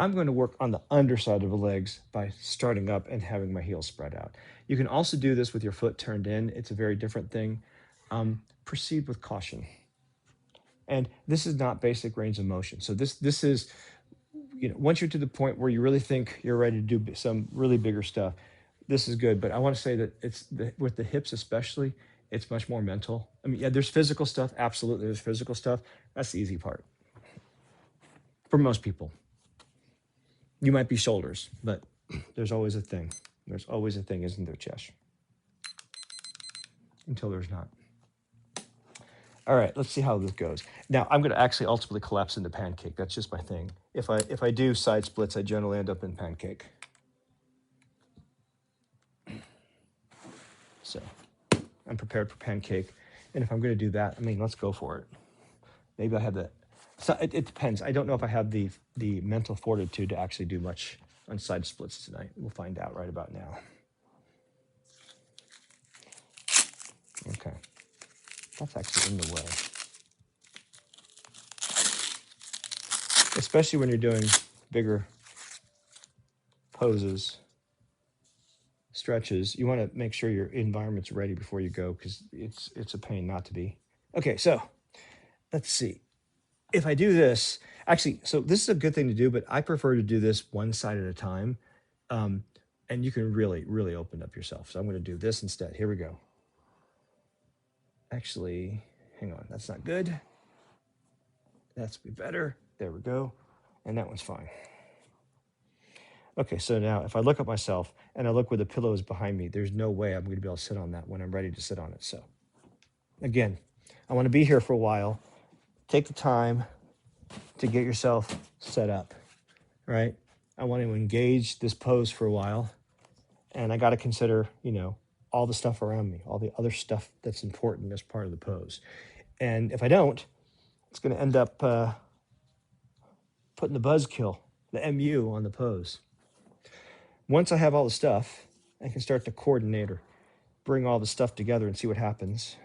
I'm going to work on the underside of the legs by starting up and having my heels spread out. You can also do this with your foot turned in. It's a very different thing. Proceed with caution. And this is not basic range of motion. So this is, once you're to the point where you really think you're ready to do some really bigger stuff, this is good. But I want to say that with the hips especially, it's much more mental. I mean, yeah, there's physical stuff. Absolutely, there's physical stuff. That's the easy part for most people. You might be shoulders, but there's always a thing. There's always a thing, isn't there, Chesh? Until there's not. All right, let's see how this goes. Now, I'm going to actually ultimately collapse into pancake. That's just my thing. If I do side splits, I generally end up in pancake. So I'm prepared for pancake. And if I'm going to do that, I mean, let's go for it. Maybe I have that. So it depends. I don't know if I have the mental fortitude to actually do much on side splits tonight. We'll find out right about now. Okay. That's actually in the way. Especially when you're doing bigger poses, stretches, you want to make sure your environment's ready before you go because it's a pain not to be. Okay, so let's see. If I do this, actually, so this is a good thing to do, but I prefer to do this one side at a time. And you can really, really open up yourself. So I'm going to do this instead. Here we go. Actually, hang on. That's not good. That's be better. There we go. And that one's fine. Okay, so now if I look at myself and I look where the pillow is behind me, there's no way I'm going to be able to sit on that when I'm ready to sit on it. So again, I want to be here for a while. Take the time to get yourself set up, right? I want to engage this pose for a while. And I got to consider, all the stuff around me, all the other stuff that's important as part of the pose. And if I don't, it's going to end up putting the buzzkill, the MU on the pose. Once I have all the stuff, I can start to coordinate or bring all the stuff together and see what happens.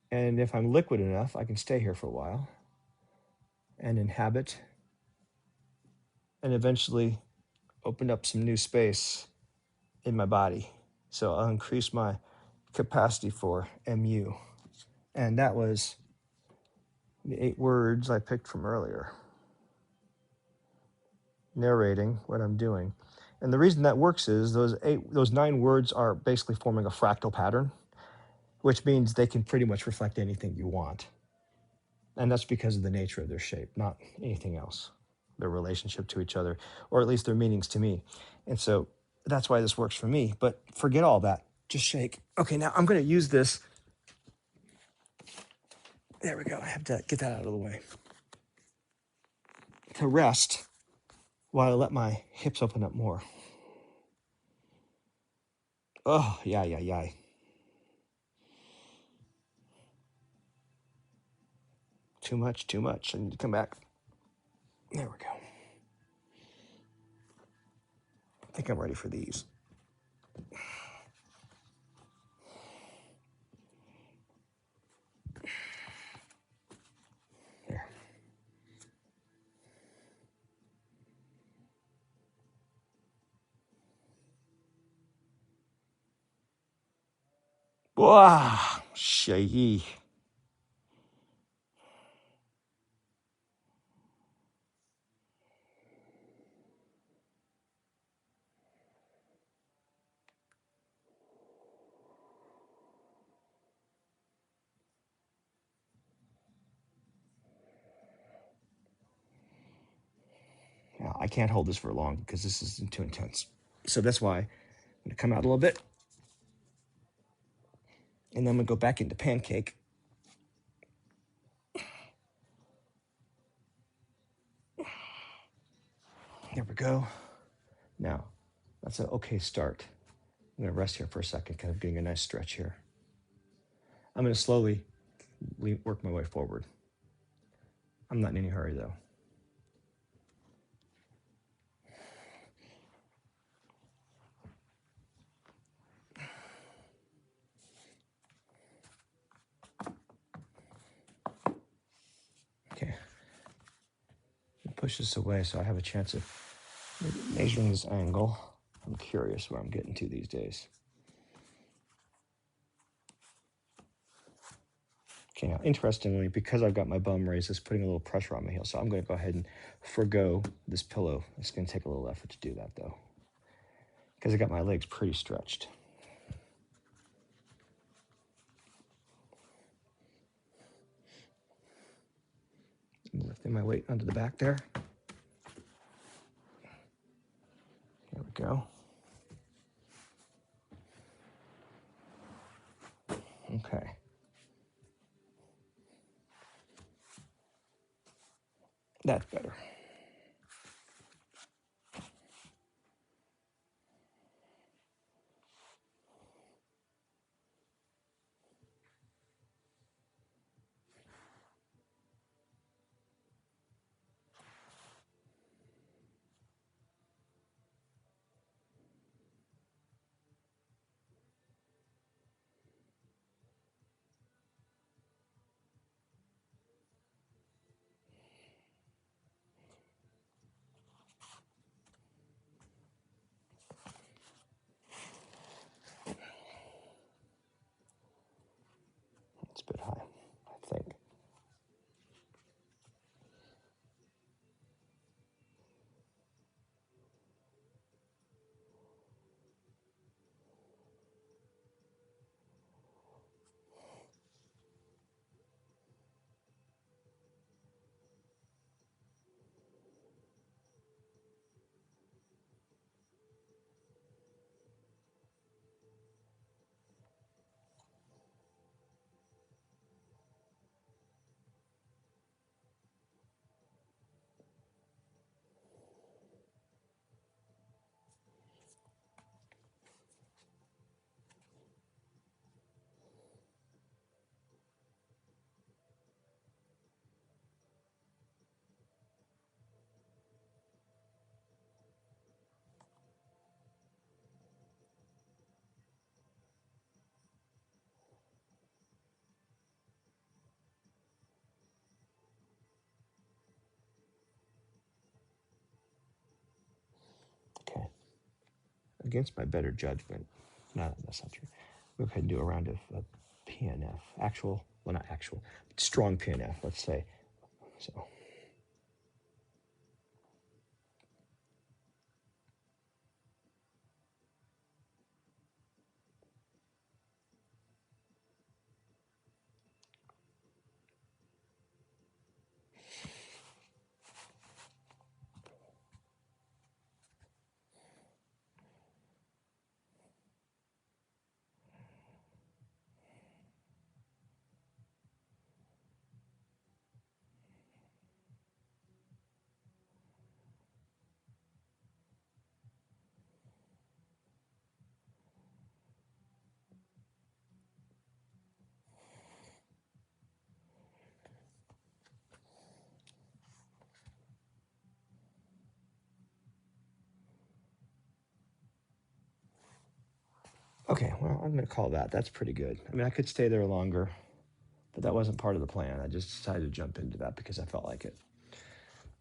And if I'm liquid enough, I can stay here for a while and inhabit and eventually open up some new space in my body. So I'll increase my capacity for MU. And that was the 8 words I picked from earlier, narrating what I'm doing. And the reason that works is those 9 words are basically forming a fractal pattern, which means they can pretty much reflect anything you want. And that's because of the nature of their shape, not anything else, their relationship to each other, or at least their meanings to me. And so that's why this works for me. But forget all that. Just shake. Okay, now I'm going to use this. There we go. I have to get that out of the way. To rest while I let my hips open up more. Oh, yeah. Too much. I need to come back. There we go. I think I'm ready for these. There. Wow, shaggy. Now, I can't hold this for long because this is too intense. So that's why I'm going to come out a little bit. And then I'm going to go back into pancake. There we go. Now, that's an okay start. I'm going to rest here for a second, kind of getting a nice stretch here. I'm going to slowly work my way forward. I'm not in any hurry, though. Okay. Push this away so I have a chance of measuring this angle. I'm curious where I'm getting to these days. Okay, now interestingly, because I've got my bum raised, it's putting a little pressure on my heel. So I'm going to go ahead and forego this pillow. It's going to take a little effort to do that, though, because I got my legs pretty stretched. I'm lifting my weight onto the back there. There we go. Okay. That's better. It's a bit high, I think. Okay. Against my better judgment, no, that's not true. We'll go ahead and do a round of PNF. Actual, well, not actual, but strong PNF, let's say. So. Okay, well, I'm going to call that. That's pretty good. I mean, I could stay there longer, but that wasn't part of the plan. I just decided to jump into that because I felt like it.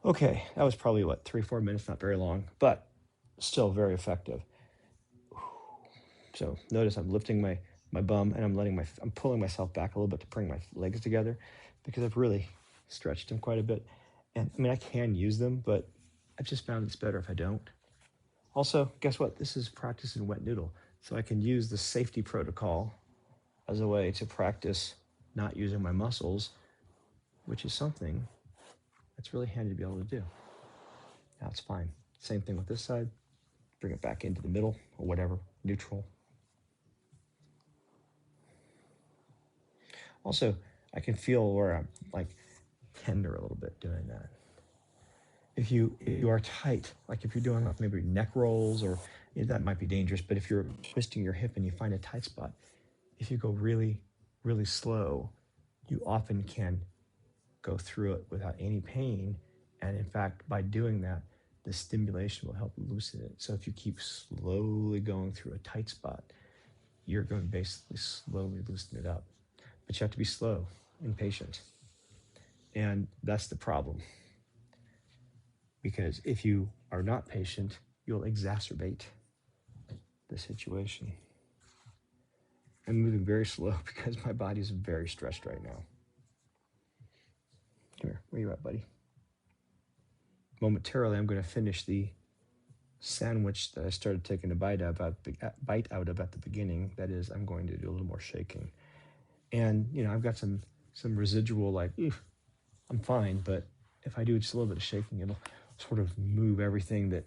Okay, that was probably, 3-4 minutes, not very long, but still very effective. So notice I'm lifting my my bum, and I'm pulling myself back a little bit to bring my legs together because I've really stretched them quite a bit. And I mean, I can use them, but I've just found it's better if I don't. Also, guess what? This is practice in wet noodle. So I can use the safety protocol as a way to practice not using my muscles, which is something that's really handy to be able to do. Now it's fine. Same thing with this side. Bring it back into the middle or whatever, neutral. Also, I can feel where I'm like tender a little bit doing that. If you are tight, like if you're doing maybe neck rolls, or that might be dangerous, but if you're twisting your hip and you find a tight spot, if you go really, really slow, you often can go through it without any pain. And in fact, by doing that, the stimulation will help loosen it. So if you keep slowly going through a tight spot, you're going to basically slowly loosen it up. But you have to be slow and patient. And that's the problem. Because if you are not patient, you'll exacerbate the situation. I'm moving very slow because my body is very stressed right now. Come here, where you at, buddy? Momentarily, I'm going to finish the sandwich that I started taking a bite out of at the beginning. That is, I'm going to do a little more shaking. And, I've got some residual, like, I'm fine, but if I do just a little bit of shaking, it'll sort of move everything that,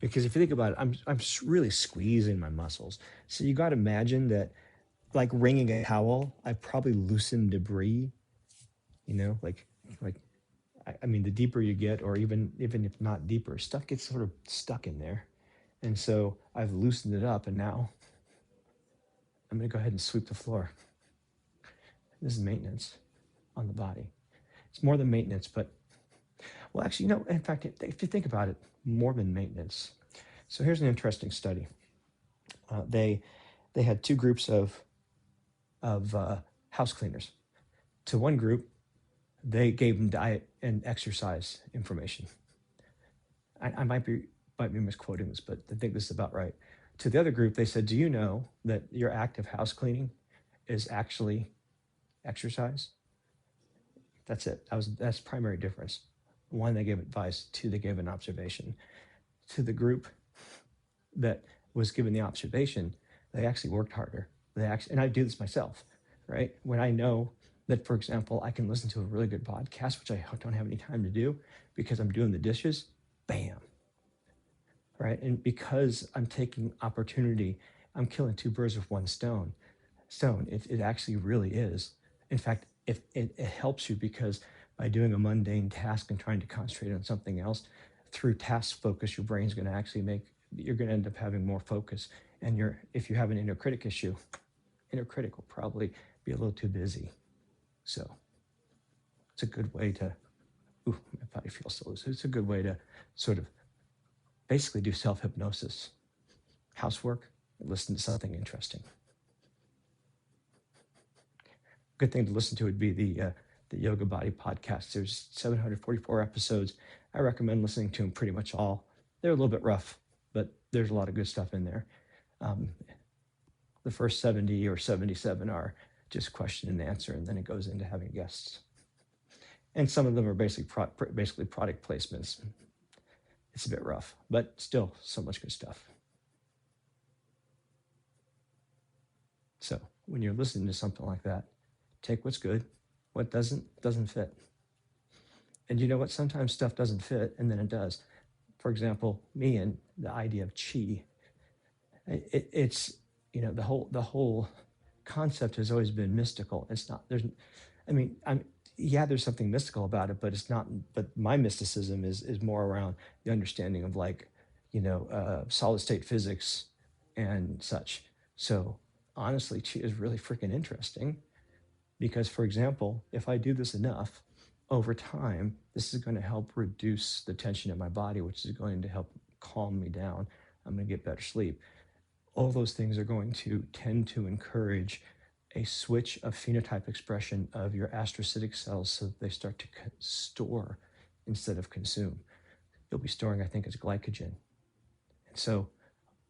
because if you think about it, I'm really squeezing my muscles. So you got to imagine that, like wringing a towel, I probably loosen debris, like I mean, the deeper you get, or even if not deeper, stuff gets sort of stuck in there. And so I've loosened it up, and now I'm going to go ahead and sweep the floor. This is maintenance on the body. It's more than maintenance, but, well, actually, in fact, if you think about it, more than maintenance. So here's an interesting study. They had two groups of house cleaners. To one group, they gave them diet and exercise information. I might be misquoting this, but I think this is about right. To the other group, they said, do you know that your act of house cleaning is actually exercise? That's it. That's the primary difference. One, they gave advice. Two, they gave an observation. To the group that was given the observation, they actually worked harder. And I do this myself, right? When I know that, for example, I can listen to a really good podcast, which I don't have any time to do because I'm doing the dishes, bam, right? And because I'm taking opportunity, I'm killing two birds with one stone. It actually really is. In fact, if it helps you, because by doing a mundane task and trying to concentrate on something else, through task focus, your brain's going to you're going to end up having more focus. And if you have an inner critic issue, inner critic will probably be a little too busy. So it's a good way to, my body feels so loose. It's a good way to sort of basically do self-hypnosis. Housework, listen to something interesting. Good thing to listen to would be the Yoga Body podcast. There's 744 episodes. I recommend listening to them pretty much all. They're a little bit rough, but there's a lot of good stuff in there. The first 70 or 77 are just question and answer, and then it goes into having guests. And some of them are basically product placements. It's a bit rough, but still so much good stuff. So when you're listening to something like that, take what's good, what doesn't fit. And you know what? Sometimes stuff doesn't fit, and then it does. For example, me and the idea of chi. It's the whole concept has always been mystical. It's not. There's something mystical about it, but it's not. But my mysticism is more around the understanding of solid state physics and such. So honestly, chi is really freaking interesting. Because, for example, if I do this enough, over time, this is going to help reduce the tension in my body, which is going to help calm me down. I'm going to get better sleep. All those things are going to tend to encourage a switch of phenotype expression of your astrocytic cells so that they start to store instead of consume. You'll be storing, I think, as glycogen. And so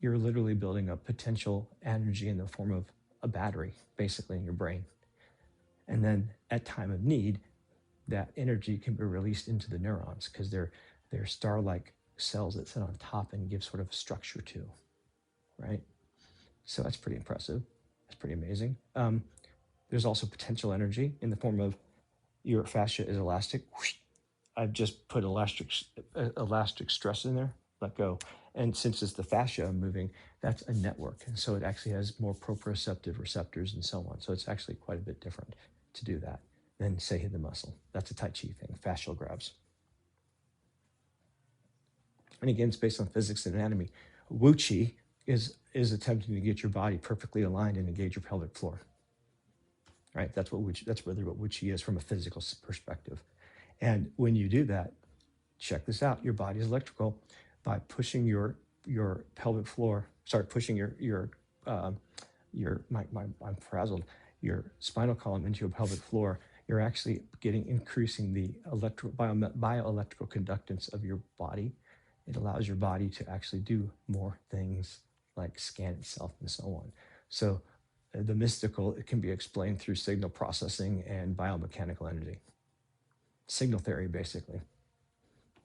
you're literally building up potential energy in the form of a battery basically in your brain. And then at time of need, that energy can be released into the neurons because they're star-like cells that sit on top and give sort of structure to, right? So that's pretty impressive. That's pretty amazing. There's also potential energy in the form of your fascia is elastic. I've just put elastic stress in there, let go. And since it's the fascia moving, that's a network. And so it actually has more proprioceptive receptors and so on. So it's actually quite a bit different to do that than, say, hit the muscle. That's a Tai Chi thing, fascial grabs. And again, it's based on physics and anatomy. Wu Chi is attempting to get your body perfectly aligned and engage your pelvic floor. Right? That's really what Wu Chi is from a physical perspective. And when you do that, check this out, your body is electrical by pushing your pelvic floor, pushing I'm frazzled, your spinal column into your pelvic floor. You're actually increasing the bioelectrical conductance of your body. It allows your body to actually do more things like scan itself and so on. So the mystical, it can be explained through signal processing and biomechanical energy. Signal theory, basically.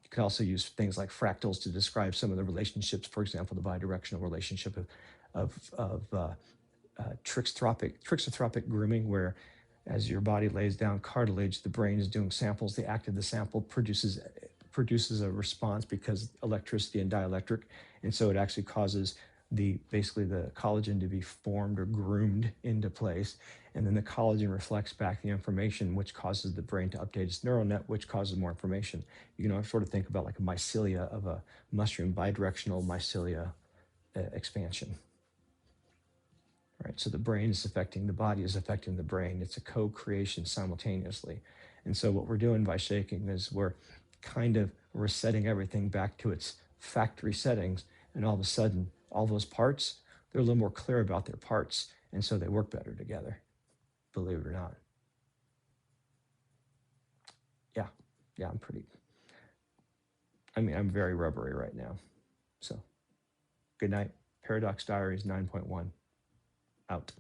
You can also use things like fractals to describe some of the relationships, for example, the bidirectional relationship of thixotropic grooming, where as your body lays down cartilage, the brain is doing samples. The act of the sample produces a response because electricity and dielectric, and so it actually causes basically the collagen to be formed or groomed into place, and then the collagen reflects back the information, which causes the brain to update its neural net, which causes more information. You can sort of think about like a mycelia of a mushroom, bidirectional mycelia expansion. Right, so the brain is affecting the body, is affecting the brain. It's a co-creation simultaneously. And so what we're doing by shaking is we're resetting everything back to its factory settings, and all of a sudden, all those parts, they're a little more clear about their parts, and so they work better together, believe it or not. Yeah, I'm very rubbery right now. So, good night. Paradox Diaries 9.1, out.